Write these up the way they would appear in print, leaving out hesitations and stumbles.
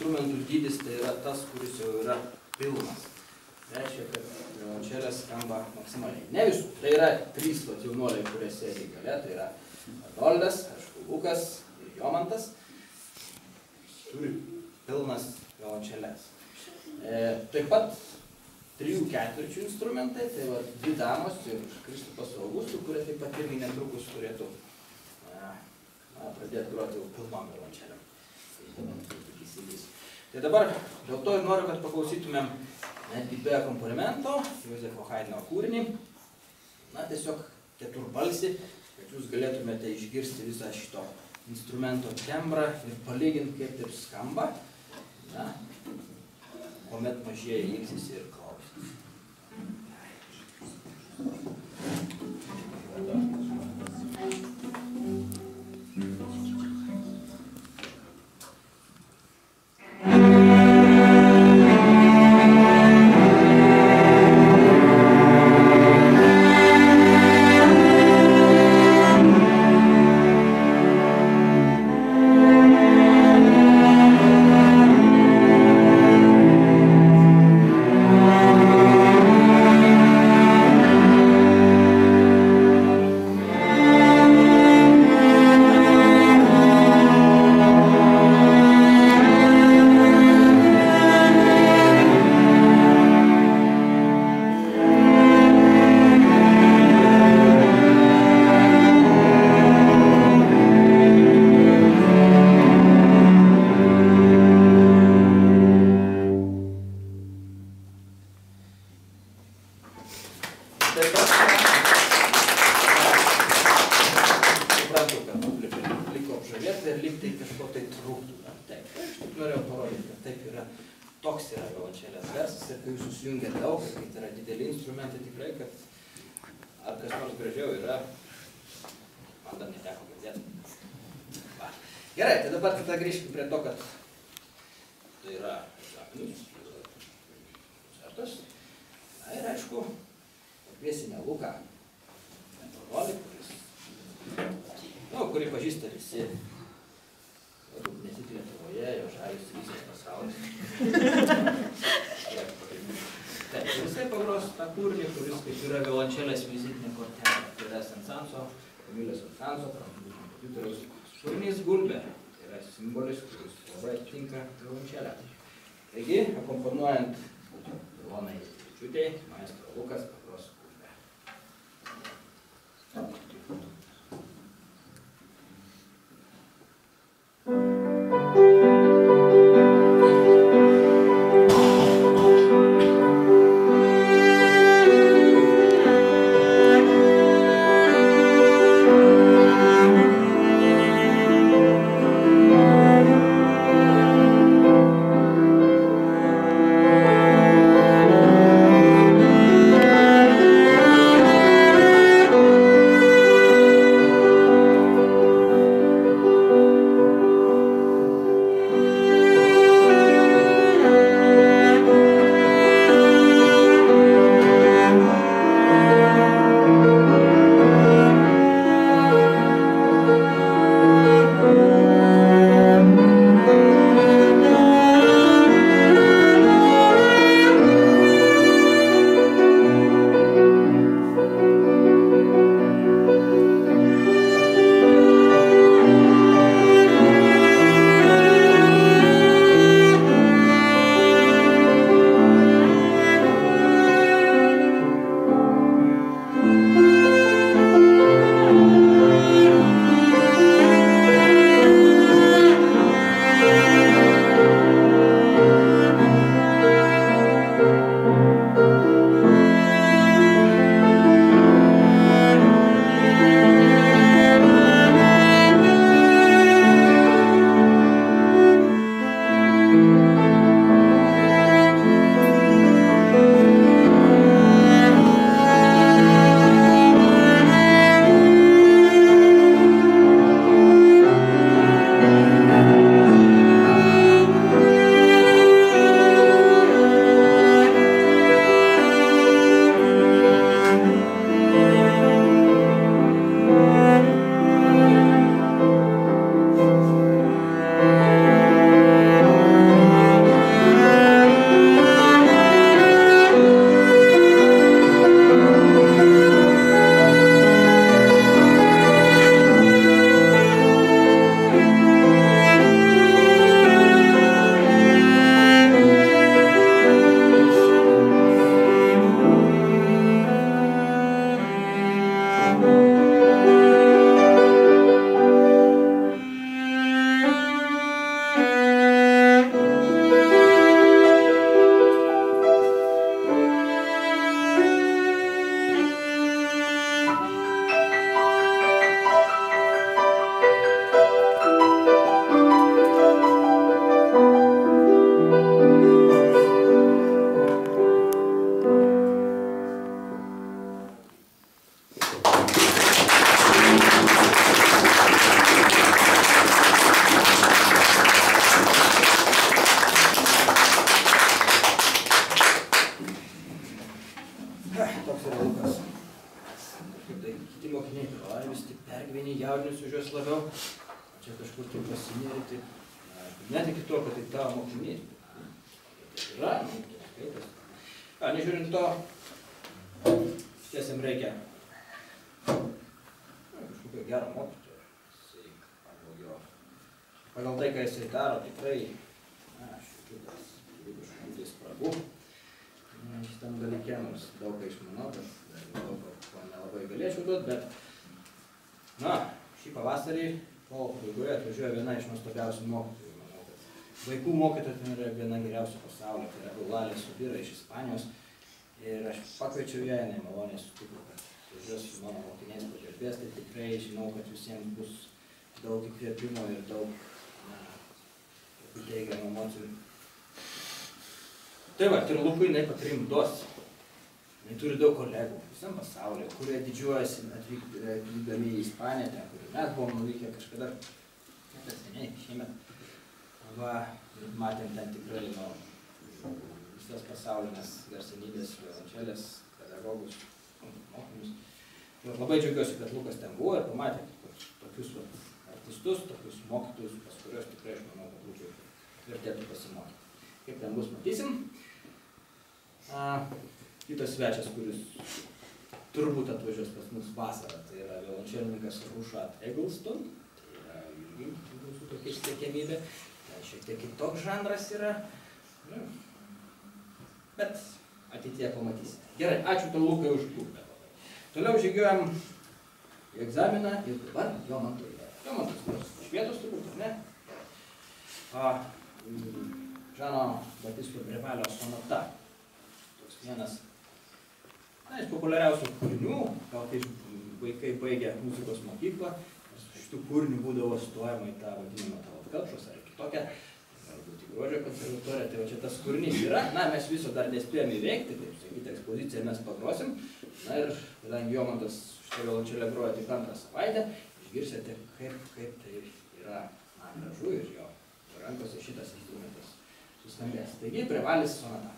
instrumentų dydis tai yra tas, kuris jau yra pilnas. Reiškia, kad violončelės skamba maksimaliai. Ne visų. Tai yra 3 jaunuoliai, kurie sėdi gale. Tai yra Arnoldas, aišku, Lukas ir Jomantas. Turi pilnas violončelės. Taip pat 3/4 instrumentai, tai va 2 damos ir Kristupas su Augustu, kurie taip pat irgi netrukus turėtų pradėti groti jau pilnom violončelėm. Tai dabar dėl to ir noriu, kad paklausytumėm netgi be akompanimento Jozefo Haidno kūrinį, tiesiog keturbalsį, kad jūs galėtumėte išgirsti visą šito instrumento tembrą ir palyginti, kaip taip skamba, kuomet mažieji ilsisi ir klausys. Gerai, tai dabar tada grįžkim prie to, kad tai yra egzaminis koncertas. Ir aišku, pakviesime Luką Antonolį, kurį pažįsta visi, ne tik Lietuvoje, jo žalis visas pasaulis. Taip, visai pagros tą kūrinį, kuris kaip yra violončelės vizitinė kortelė. Tai yra Sensanso, Kamilės Sensanso, prancūzų kompozitoriaus kūrinys Gulbė. Tai yra simbolis, kuris labai atitinka violončelę. Taigi, akompanuojant Ilonai Čiutei, maestro Lukas pagros Gulbę. pasinėri, taip, netiki tuo, kad tai tavo mokinys. Tai yra, skaitas. Nežiūrint to, tiesiam reikia kažkokio gero mokytojo. Pagal tai, ką jisai daro, tikrai, šitas kūrybiškai spragų. Šitam dalykė, nors daug ką išmanau, bet daug ko nelabai galėčiau duoti, bet, šį pavasarį kovo pabaigoje atvažiuoja viena iš nuostabiausių mokytojų. Manau, kad vaikų mokytoja ten yra viena geriausių pasaulyje, tai yra Eulalė Subira iš Ispanijos. Ir aš pakviečiau ją, jinai maloniai sutiko, kad atvažiuos su mano mokiniais pakalbės, tai tikrai žinau, kad visiems bus daug įkvėpimo ir daug teigiamų emocijų. Tai va, ir Lukui jinai patarimų duos. Jinai turi daug kolegų visam pasaulyje, kurie didžiuojasi atvykdami į Ispaniją, ten, kur mes buvom nuvykę kažkada, seniai, šiemet. Va, matėm ten tikrai visas pasaulinės garsenybės, violončelės, pedagogus, mokymus. Labai džiaugiuosi, kad Lukas ten buvo ir pamatė tokius artistus, tokius mokytojus, pas kuriuos tikrai aš manau, kad Lukui vertėtų pasimokyti. Kaip ten bus, matysim. Kitas svečias, kuris turbūt atvažiuos pas mus vasarą, tai yra violončelininkas Rušat Eggleston. Tai yra irgi mūsų tokia siekiamybė. Ten šiek tiek kitoks žanras yra. Bet ateityje pamatysite. Gerai, ačiū tau, Lukai, už klubą. Toliau žygiuojam į egzaminą ir dabar Jomanto yra. Jomantas, nors iš vietos turbūt, ar ne? Žano Batisto Brevalio sonata. Toks vienas iš populiariausių kūrinių, gal kai vaikai baigia muzikos mokyklą, šitų kūrinių būdavo stojama į tą vadinamą Tallat Kelpšos ar kitokią, galbūt į Grožio konservatoriją, tai va čia tas kūrinys yra. Mes viso dar nespėjome įveikti, taip sakyti, ekspoziciją mes pagrosim. Ir kadangi Jomantas šitą violončelę groja tik antrą savaitę, išgirsite, kaip tai yra gražu ir jo rankose šitas instrumentas suskambės. Taigi, Brevalis sonata.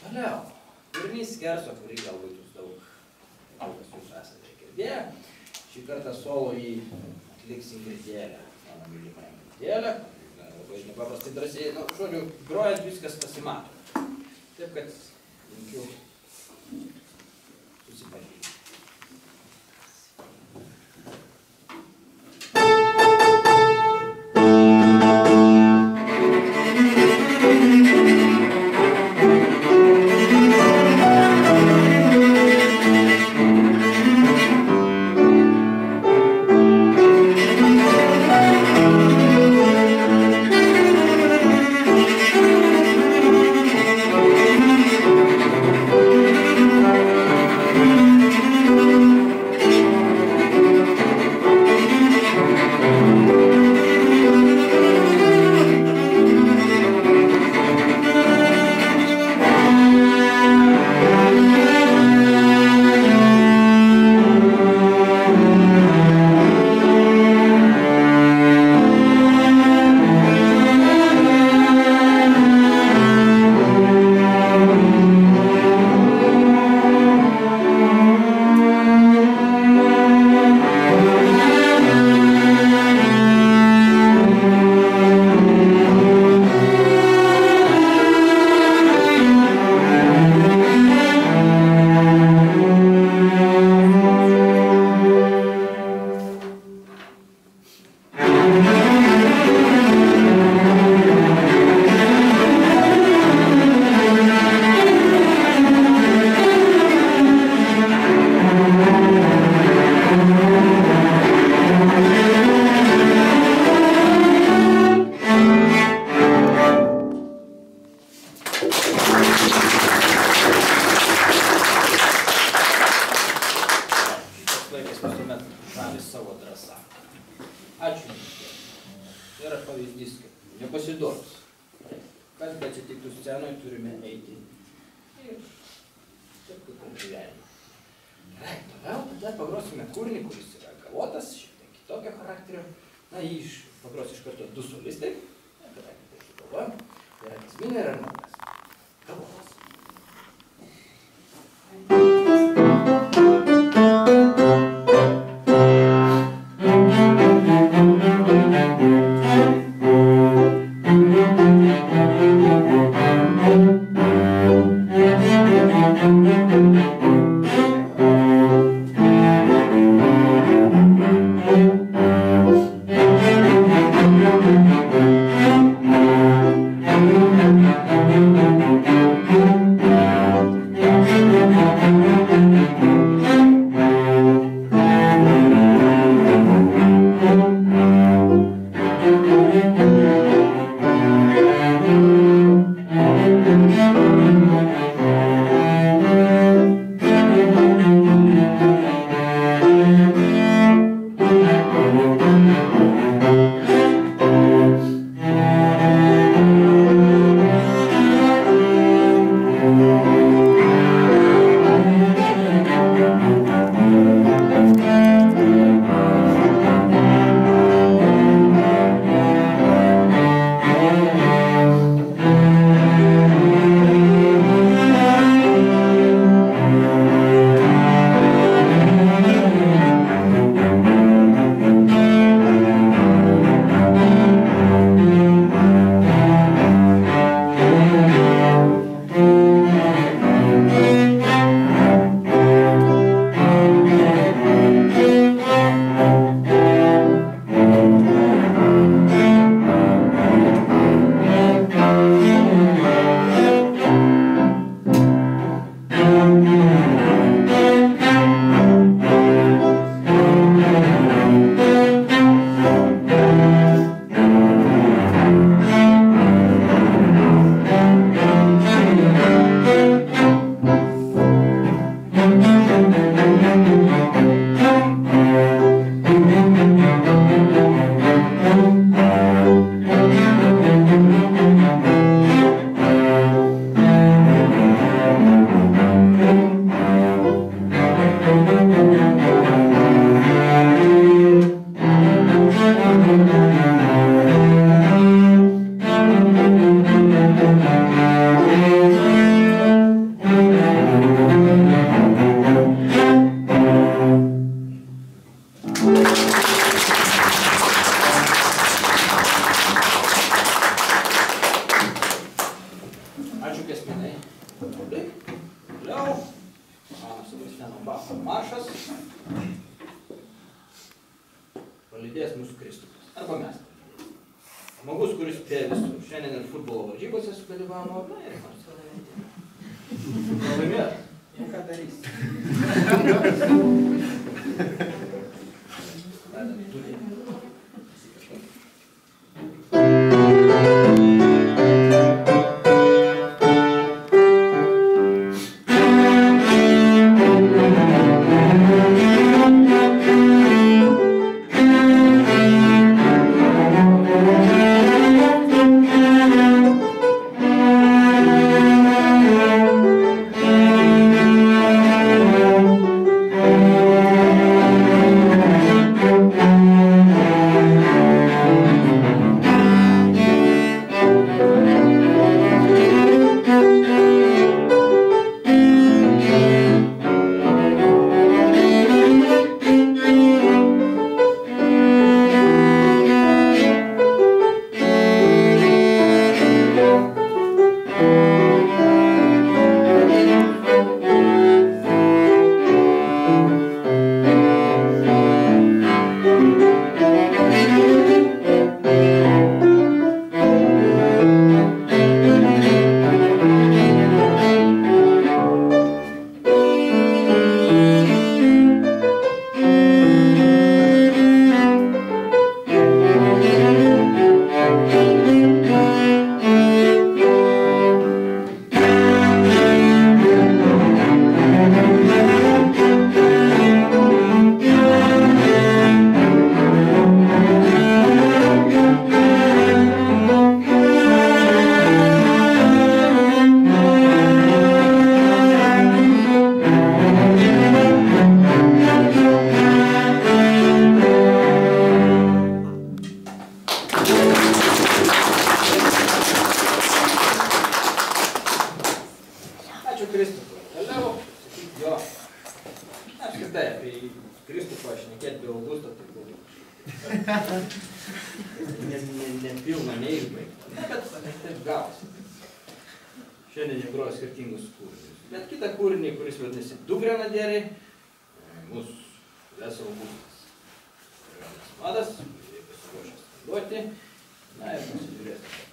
Toliau. Kūrinys Skerso, kurį galbūt jūs daug kas jūs esate girdėję. Šį kartą solo jį atliks Ingridėlė, mano mylimą Ingridėlė. Labai nepaprastai drąsiai, žodžiu, grojant viskas pasimato. Taip, kad linkiu susipažinti. Thank you. pavyzdys, kad nepasiduos. Kas be atsitiktų scenoje, turime eiti ir taip kaip ir gyvenime. Gerai, toliau tada pagrosime kūrinį, kuris yra gavotas, šiek tiek kitokio charakterio. Na, jį pagros iš karto du solistai, kadangi tai sugalvojom. Tai yra Kazmina ir Arnoldas. Gavotas. Palydės mūsų Kristupas. Arba mes. Žmogus, kuris spėjo visur. Šiandien ir futbolo varžybose sudalyvavo, na ir Marcelą. Pralaimėt. Nu ką darys? apskritai, apie Kristupą šnekėti be Augusto, tai buvo. Nepilna, neišbaigta. Bet taip gavosi. Šiandien jie groja skirtingus kūrinius. Bet kitą kūrinį, kuris vadinasi Du grenadieriai, mūsų ves Augustas. Vadas, pasiruošęs duoti. Na ir pasižiūrėsime.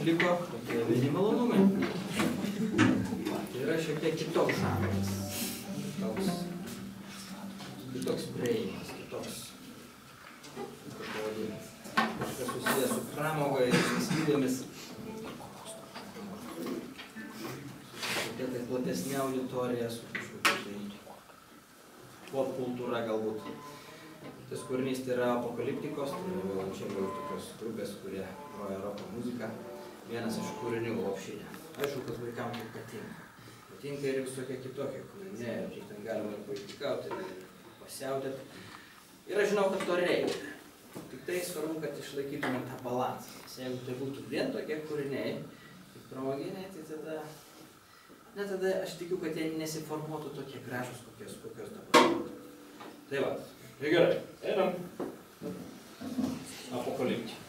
Liko tokie vieni malonumai. Tai yra šiek tiek kitoks žanras. Kitoks prieimas, kitoks pavadinimas. Kažkas susijęs su pramoga ir slidėmis. Tokia tai platesnė auditorija, su kažkokia pop kultūra galbūt. Tas kūrinys tai yra apokaliptikos, tai yra violončelio tokios grupės, kurie groja roko muziką. Vienas iš kūrinių lopšinė. Aišku, kad vaikams tai patinka. Patinka ir visokie kitokie kūriniai. Ir ten galima ir paitikauti, ir pasiaudėti. Ir aš žinau, kad to reikia. Tik tai svarbu, kad išlaikytume tą balansą. Nes jeigu tai būtų vien tokie kūriniai, tik pramoginiai, tai tada... Ne, tada aš tikiu, kad jie nesiformuotų tokie gražus, kokios dabar. Tai va. Tai gerai. Einam. Apokaliptį.